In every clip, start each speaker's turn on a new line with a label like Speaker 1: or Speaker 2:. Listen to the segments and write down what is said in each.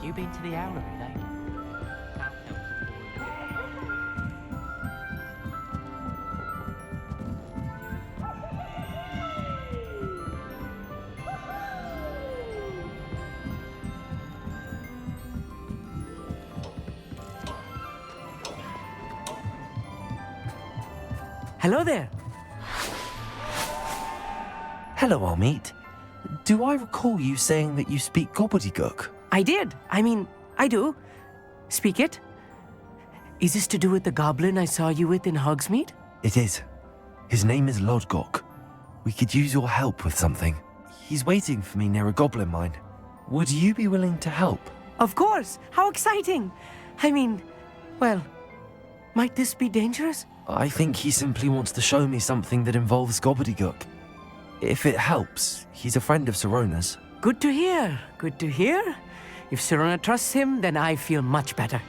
Speaker 1: You been to the Owlery lately? Can't help Hello there.
Speaker 2: Hello, Amit. Do I recall you saying that you speak Gobbledygook?
Speaker 1: I did. I do. Speak it. Is this to do with the goblin I saw you with in Hogsmeade?
Speaker 2: It is. His name is Lodgok. We could use your help with something. He's waiting for me near a goblin mine. Would you be willing to help?
Speaker 1: Of course. How exciting. Well, might this be dangerous?
Speaker 2: I think he simply wants to show me something that involves Gobbledygook. If it helps, he's a friend of Sirona's.
Speaker 1: Good to hear. Good to hear. If Sirona trusts him, then I feel much better.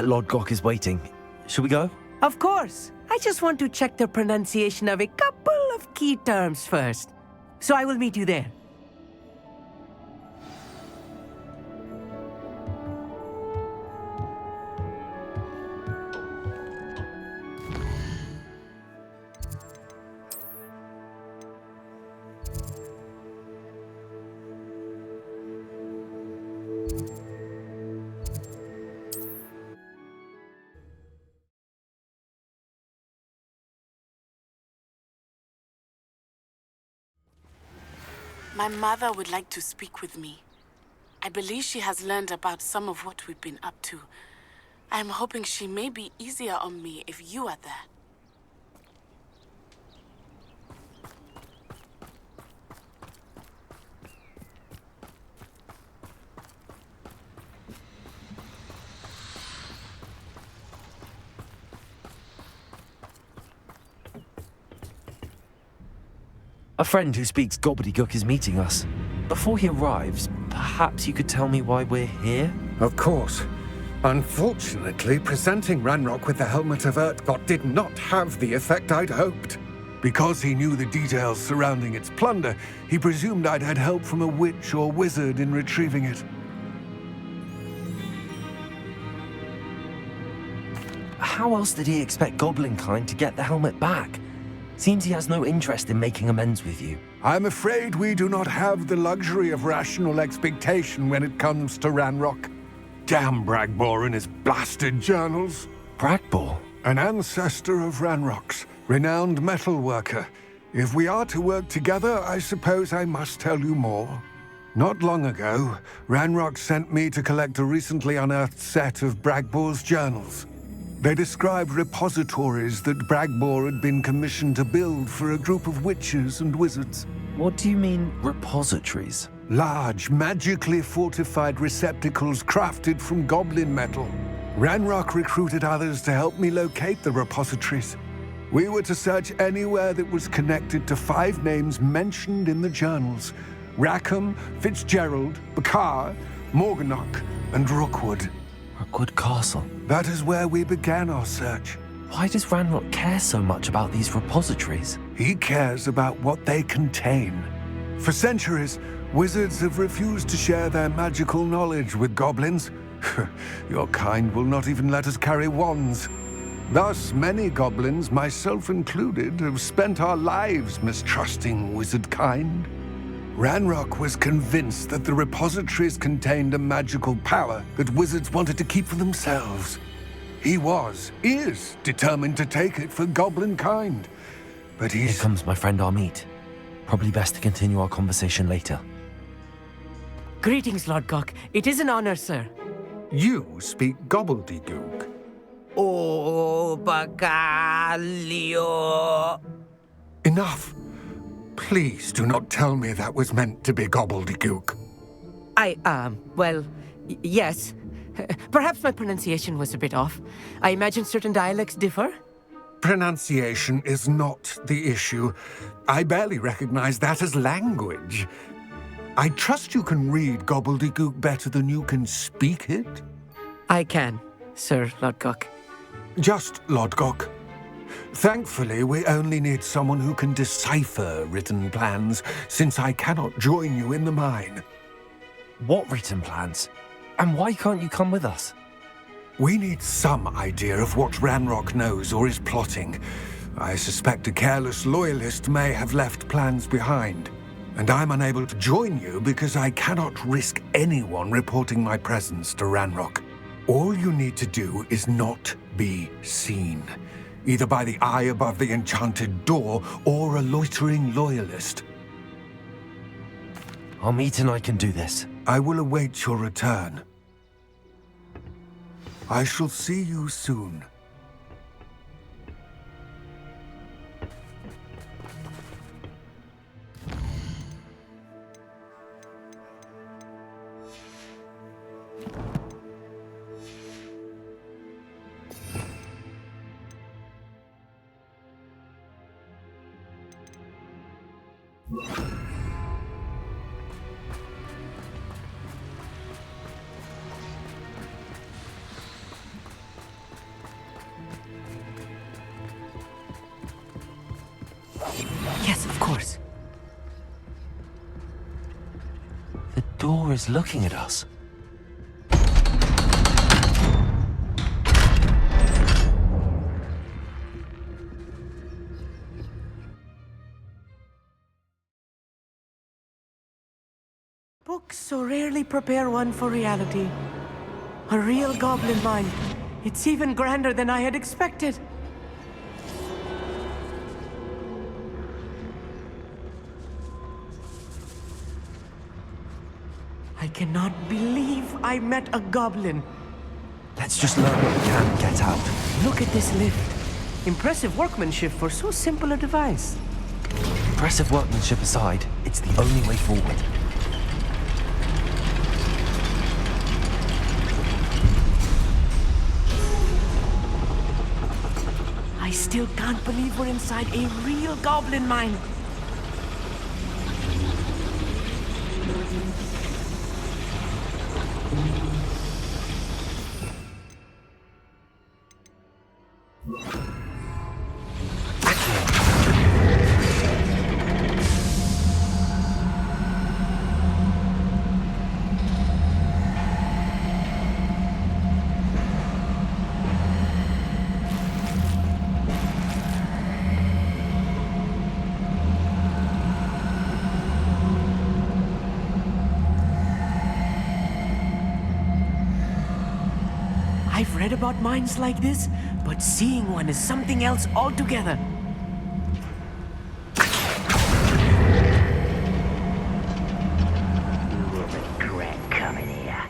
Speaker 2: Lodgok is waiting. Shall we go?
Speaker 1: Of course. I just want to check the pronunciation of a couple of key terms first. So I will meet you there.
Speaker 3: My mother would like to speak with me. I believe she has learned about some of what we've been up to. I am hoping she may be easier on me if you are there.
Speaker 2: A friend who speaks Gobbledygook is meeting us. Before he arrives, perhaps you could tell me why we're here?
Speaker 4: Of course. Unfortunately, presenting Ranrock with the Helmet of Urtkot did not have the effect I'd hoped. Because he knew the details surrounding its plunder, he presumed I'd had help from a witch or wizard in retrieving it.
Speaker 2: How else did he expect Goblinkind to get the helmet back? Seems he has no interest in making amends with you.
Speaker 4: I'm afraid we do not have the luxury of rational expectation when it comes to Ranrock. Damn Bragbor and his blasted journals.
Speaker 2: Bragbor?
Speaker 4: An ancestor of Ranrock's, renowned metalworker. If we are to work together, I suppose I must tell you more. Not long ago, Ranrock sent me to collect a recently unearthed set of Bragbor's journals. They described repositories that Bragbor had been commissioned to build for a group of witches and wizards.
Speaker 2: What do you mean, repositories?
Speaker 4: Large, magically fortified receptacles crafted from goblin metal. Ranrock recruited others to help me locate the repositories. We were to search anywhere that was connected to 5 names mentioned in the journals: Rackham, Fitzgerald, Bakar, Morganach, and Rookwood.
Speaker 2: Rookwood Castle.
Speaker 4: That is where we began our search.
Speaker 2: Why does Ranrock care so much about these repositories?
Speaker 4: He cares about what they contain. For centuries, wizards have refused to share their magical knowledge with goblins. Your kind will not even let us carry wands. Thus, many goblins, myself included, have spent our lives mistrusting wizard kind. Ranrock was convinced that the repositories contained a magical power that wizards wanted to keep for themselves. He is determined to take it for goblin kind. But
Speaker 2: Here comes my friend Amit. Probably best to continue our conversation later.
Speaker 1: Greetings, Lodgok. It is an honor, sir.
Speaker 4: You speak Gobbledygook.
Speaker 5: Oh, Bacalio.
Speaker 4: Enough. Please do not tell me that was meant to be Gobbledygook.
Speaker 1: Yes. Perhaps my pronunciation was a bit off. I imagine certain dialects differ.
Speaker 4: Pronunciation is not the issue. I barely recognize that as language. I trust you can read Gobbledygook better than you can speak it?
Speaker 1: I can, Sir Lodgok.
Speaker 4: Just Lodgok. Thankfully, we only need someone who can decipher written plans, since I cannot join you in the mine.
Speaker 2: What written plans? And why can't you come with us?
Speaker 4: We need some idea of what Ranrock knows or is plotting. I suspect a careless loyalist may have left plans behind. And I'm unable to join you because I cannot risk anyone reporting my presence to Ranrock. All you need to do is not be seen, either by the eye above the enchanted door or a loitering loyalist.
Speaker 2: Amit and I can do this.
Speaker 4: I will await your return. I shall see you soon.
Speaker 1: Yes, of course.
Speaker 2: The door is looking at us.
Speaker 1: Books so rarely prepare one for reality. A real goblin mind. It's even grander than I had expected. I cannot believe I met a goblin.
Speaker 2: Let's just learn what we can and get out.
Speaker 1: Look at this lift. Impressive workmanship for so simple a device.
Speaker 2: Impressive workmanship aside, it's the only way forward.
Speaker 1: I still can't believe we're inside a real goblin mine. I've read about mines like this, but seeing one is something else altogether.
Speaker 5: You will regret coming here.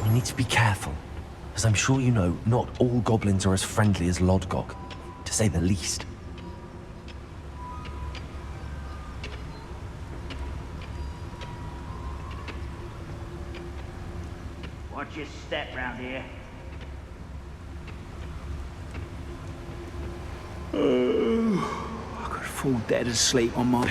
Speaker 2: We need to be careful. As I'm sure you know, not all goblins are as friendly as Lodgok, to say the least.
Speaker 5: Watch your step round here. I could fall dead asleep on my...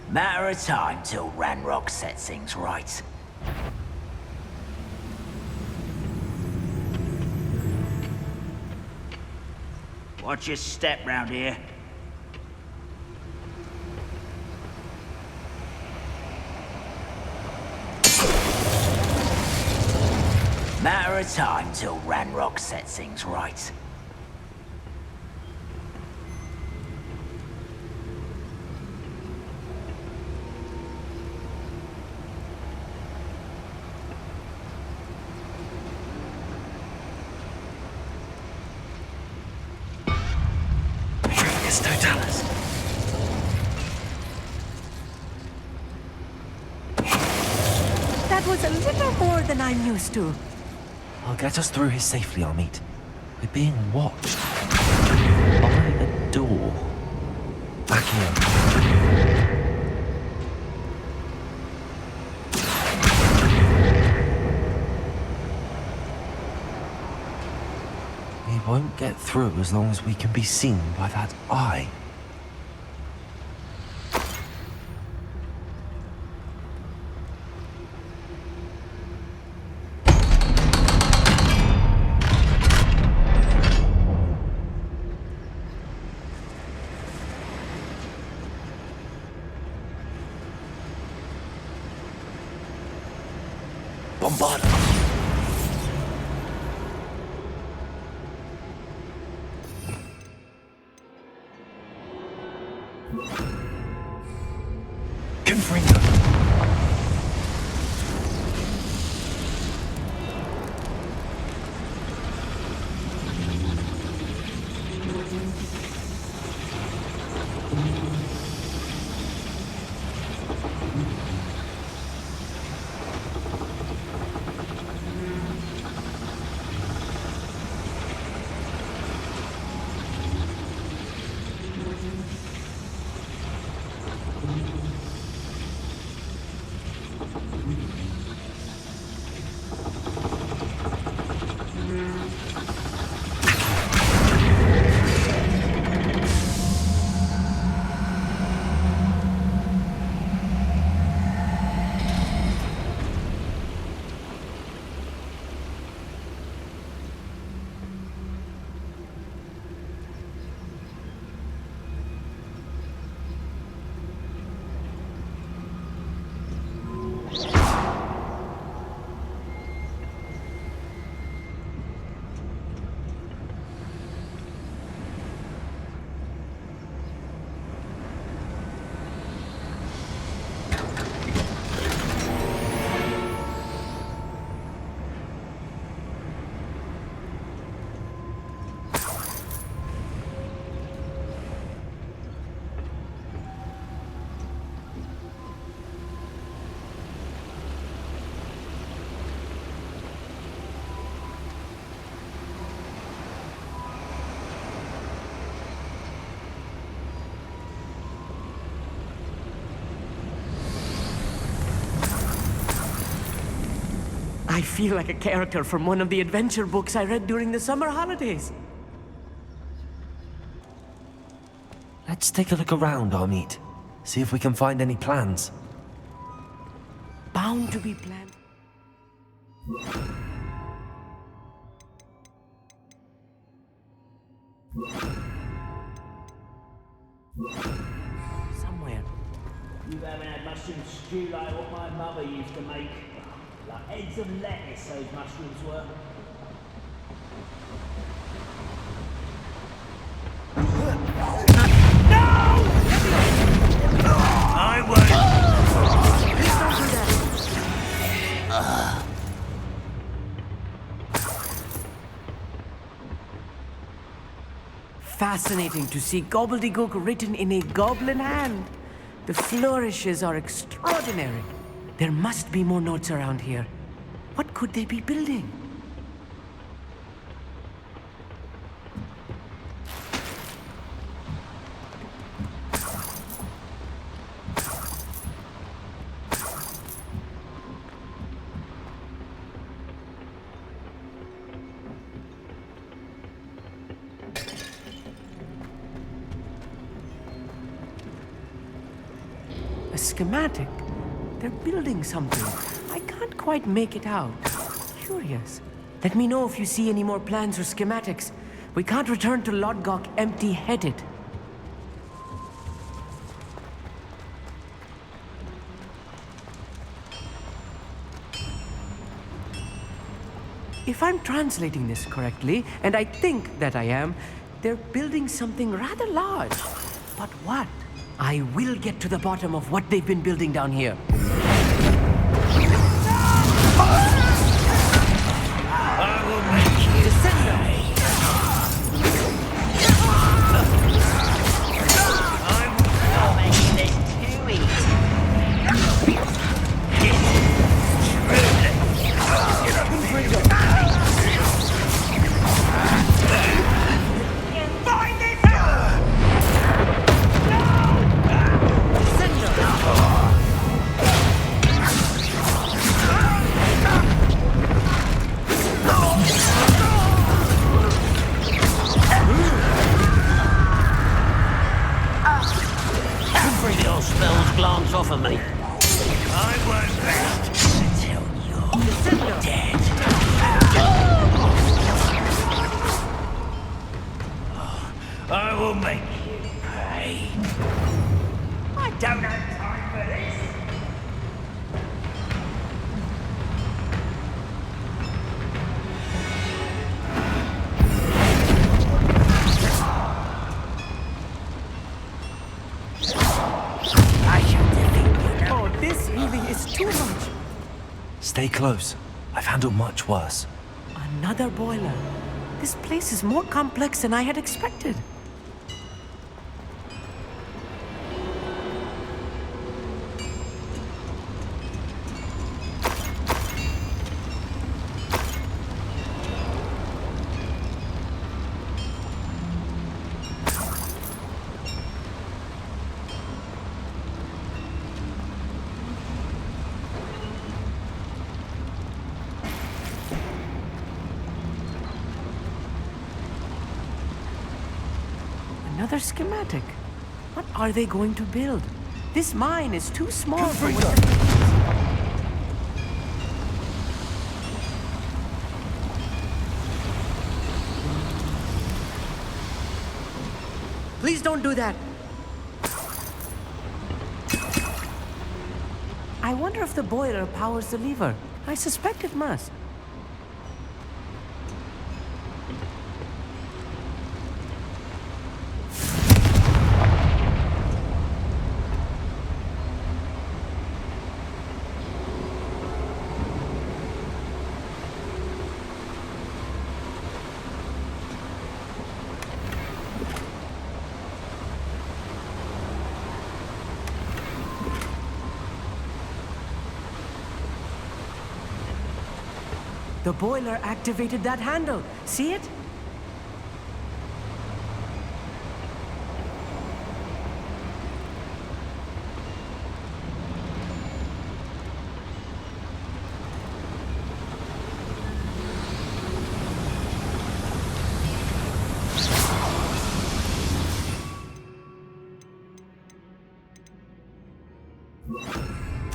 Speaker 5: Matter of time till Ranrock sets things right. Watch your step round here. Matter of time till Ranrock sets things right.
Speaker 1: That was a little more than I'm used to.
Speaker 2: I'll get us through here safely, Amit. We're being watched. By a door. Back here. We won't get through as long as we can be seen by that eye. Bombard them. Confringo.
Speaker 1: I feel like a character from one of the adventure books I read during the summer holidays.
Speaker 2: Let's take a look around, Amit. See if we can find any plans.
Speaker 1: Bound to be planned. Somewhere.
Speaker 5: You haven't had mushroom stew like what my mother used to make. Like heads of lettuce, those mushrooms were.
Speaker 2: I won't!
Speaker 1: Please don't do that. Fascinating to see Gobbledуке written in a goblin hand. The flourishes are extraordinary. There must be more notes around here. What could they be building? A schematic. They're building something. I can't quite make it out. Curious. Let me know if you see any more plans or schematics. We can't return to Lodgok empty-headed. If I'm translating this correctly, and I think that I am, they're building something rather large. But what? I will get to the bottom of what they've been building down here.
Speaker 2: I will make you
Speaker 5: You're making this too easy.
Speaker 2: Stay close. I've handled much worse.
Speaker 1: Another boiler. This place is more complex than I had expected. Another schematic. What are they going to build? This mine is too small for what Please don't do that. I wonder if the boiler powers the lever. I suspect it must. The boiler activated that handle. See it?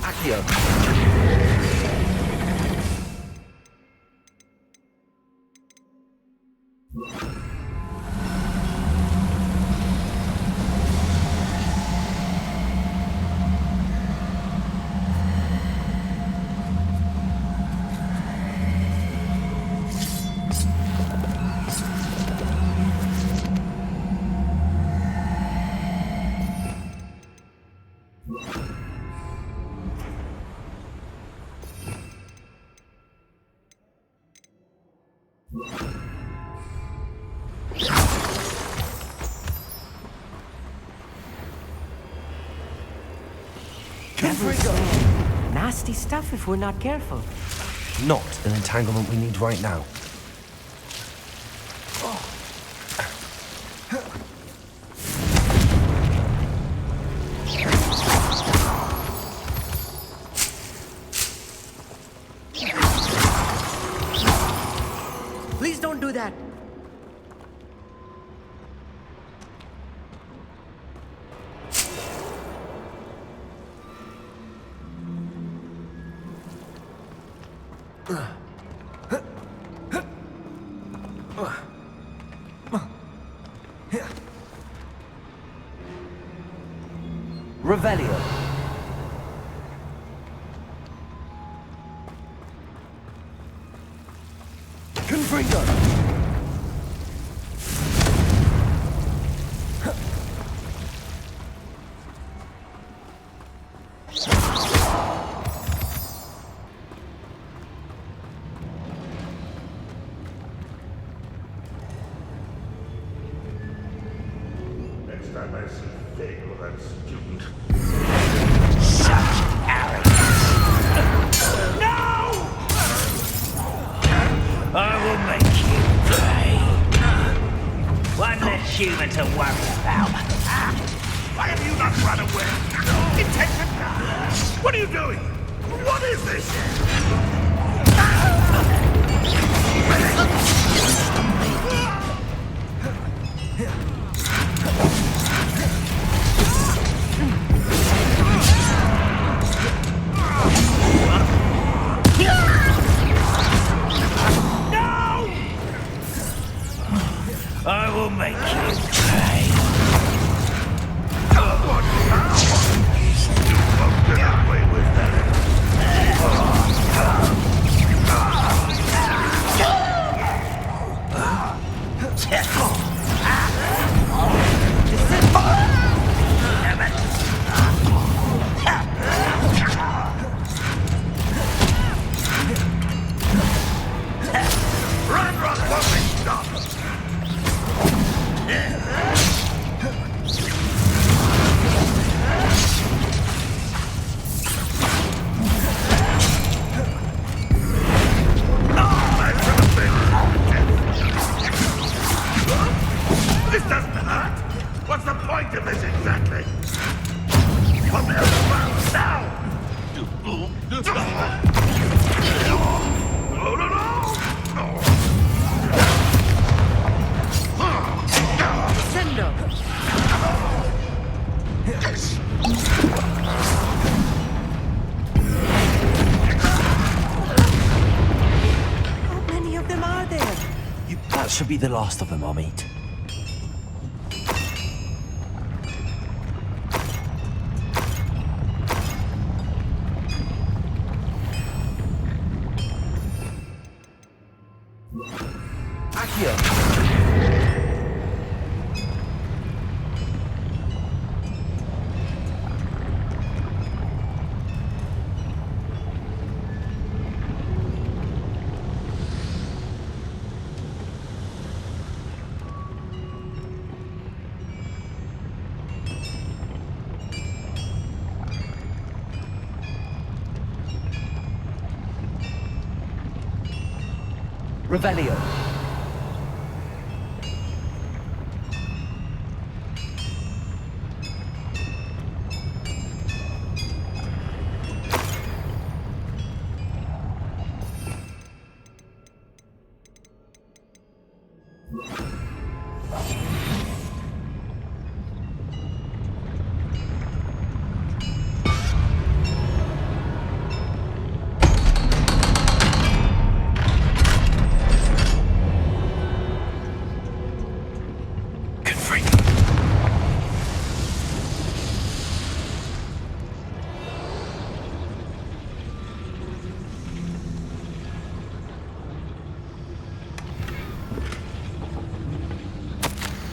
Speaker 2: Accio.
Speaker 1: Nasty stuff if we're not careful.
Speaker 2: Not an entanglement we need right now.
Speaker 1: Please don't do that.
Speaker 2: Revelio.
Speaker 4: Confringo!
Speaker 6: Next time I see Fig or that student.
Speaker 5: I will make you pay. One less human to worry about.
Speaker 6: Why have you not run away? Intention? What are you doing? What is this?
Speaker 5: I will make you pay.
Speaker 6: What now? You won't get away with that.
Speaker 1: Sendo! How many of them are there?
Speaker 2: That should be the last of them, Amit. Revelio.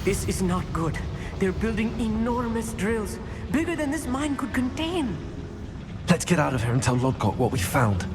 Speaker 1: This is not good. They're building enormous drills, bigger than this mine could contain.
Speaker 2: Let's get out of here and tell Lodgok what we found.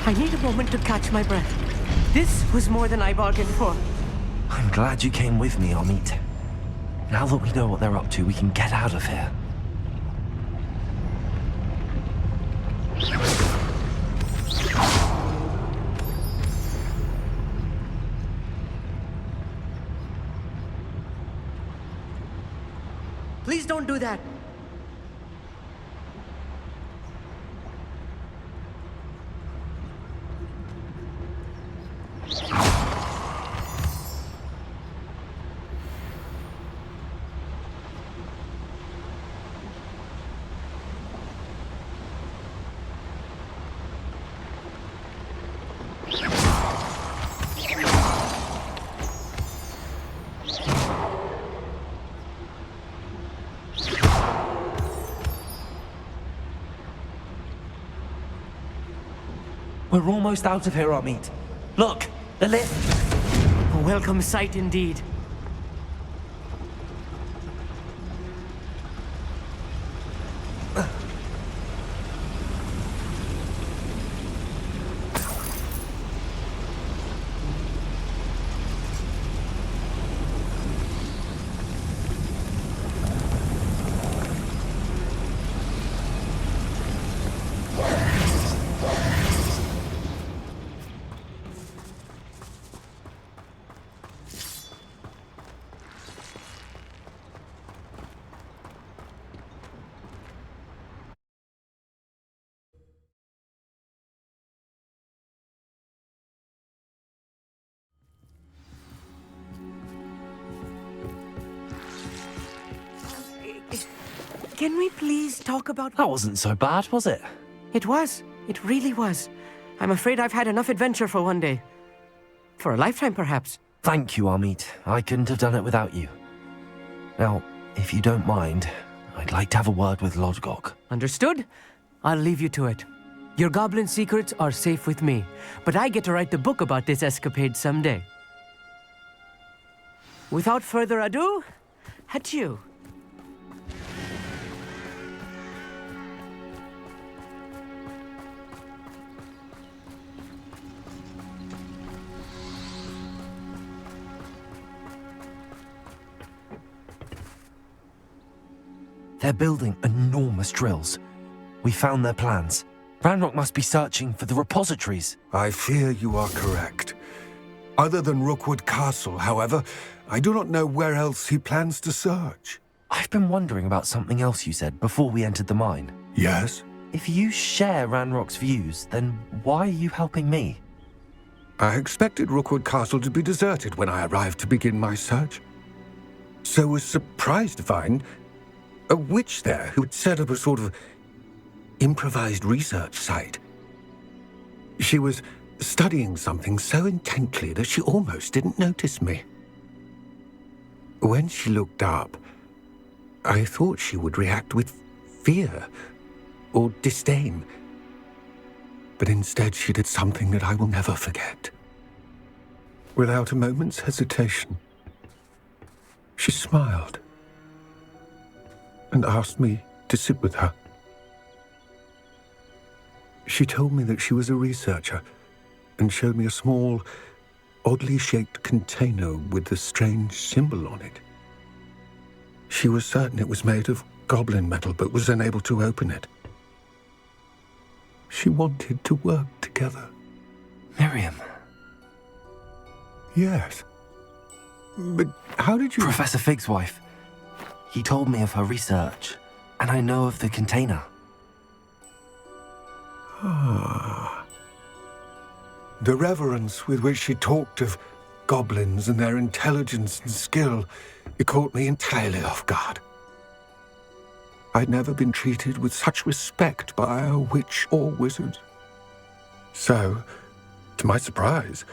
Speaker 1: I need a moment to catch my breath. This was more than I bargained for.
Speaker 2: I'm glad you came with me, Amit. Now that we know what they're up to, we can get out of here.
Speaker 1: Please don't do that.
Speaker 2: We're almost out of here, Amit. Look, the lift.
Speaker 1: A welcome sight indeed. Can we please talk about...
Speaker 2: That wasn't so bad, was it?
Speaker 1: It was. It really was. I'm afraid I've had enough adventure for one day. For a lifetime, perhaps.
Speaker 2: Thank you, Amit. I couldn't have done it without you. Now, if you don't mind, I'd like to have a word with Lodgok.
Speaker 1: Understood? I'll leave you to it. Your goblin secrets are safe with me, but I get to write the book about this escapade someday. Without further ado, adieu.
Speaker 2: They're building enormous drills. We found their plans. Ranrock must be searching for the repositories.
Speaker 4: I fear you are correct. Other than Rookwood Castle, however, I do not know where else he plans to search.
Speaker 2: I've been wondering about something else you said before we entered the mine.
Speaker 4: Yes?
Speaker 2: If you share Ranrock's views, then why are you helping me?
Speaker 4: I expected Rookwood Castle to be deserted when I arrived to begin my search. So was surprised to find a witch there who had set up a sort of improvised research site. She was studying something so intently that she almost didn't notice me. When she looked up, I thought she would react with fear or disdain. But instead she did something that I will never forget. Without a moment's hesitation, she smiled and asked me to sit with her. She told me that she was a researcher and showed me a small, oddly shaped container with a strange symbol on it. She was certain it was made of goblin metal, but was unable to open it. She wanted to work together.
Speaker 2: Miriam.
Speaker 4: Yes. But how did you...
Speaker 2: Professor Fig's wife. He told me of her research, and I know of the container.
Speaker 4: Ah. The reverence with which she talked of goblins and their intelligence and skill, it caught me entirely off guard. I'd never been treated with such respect by a witch or wizard. So, to my surprise,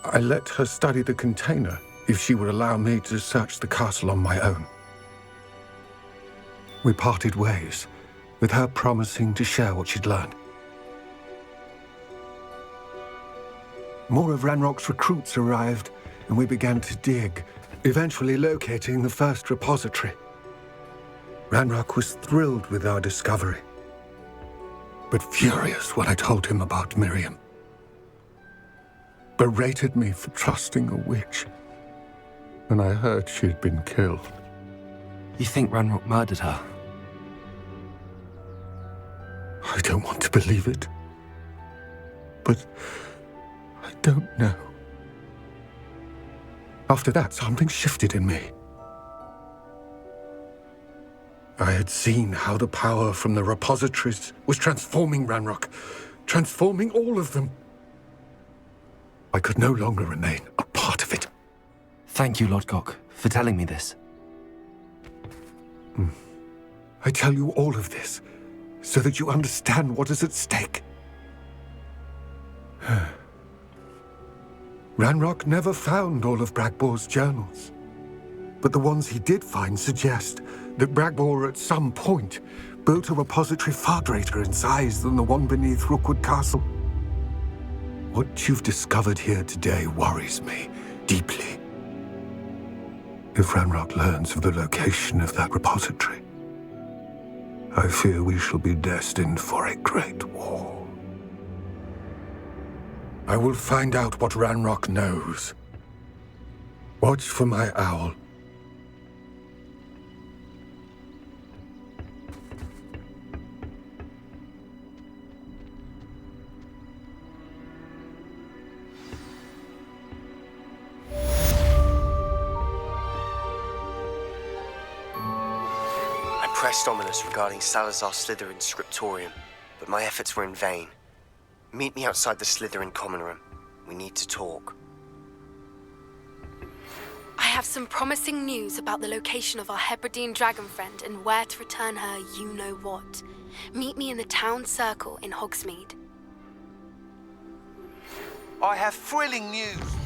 Speaker 4: I let her study the container if she would allow me to search the castle on my own. We parted ways, with her promising to share what she'd learned. More of Ranrock's recruits arrived, and we began to dig, eventually locating the first repository. Ranrock was thrilled with our discovery, but furious when I told him about Miriam. Berated me for trusting a witch, and I heard she had been killed.
Speaker 2: You think Ranrock murdered her?
Speaker 4: I don't want to believe it, but I don't know. After that, something shifted in me. I had seen how the power from the repositories was transforming Ranrock, transforming all of them. I could no longer remain a part of it.
Speaker 2: Thank you, Lodgok, for telling me this.
Speaker 4: I tell you all of this so that you understand what is at stake. Ranrock never found all of Bragbor's journals, but the ones he did find suggest that Bragbor at some point built a repository far greater in size than the one beneath Rookwood Castle. What you've discovered here today worries me deeply. If Ranrock learns of the location of that repository, I fear we shall be destined for a great war. I will find out what Ranrock knows. Watch for my owl.
Speaker 7: I pressed Ominous regarding Salazar Slytherin's scriptorium, but my efforts were in vain. Meet me outside the Slytherin common room. We need to talk.
Speaker 8: I have some promising news about the location of our Hebridean dragon friend and where to return her you-know-what. Meet me in the town circle in Hogsmeade.
Speaker 6: I have thrilling news.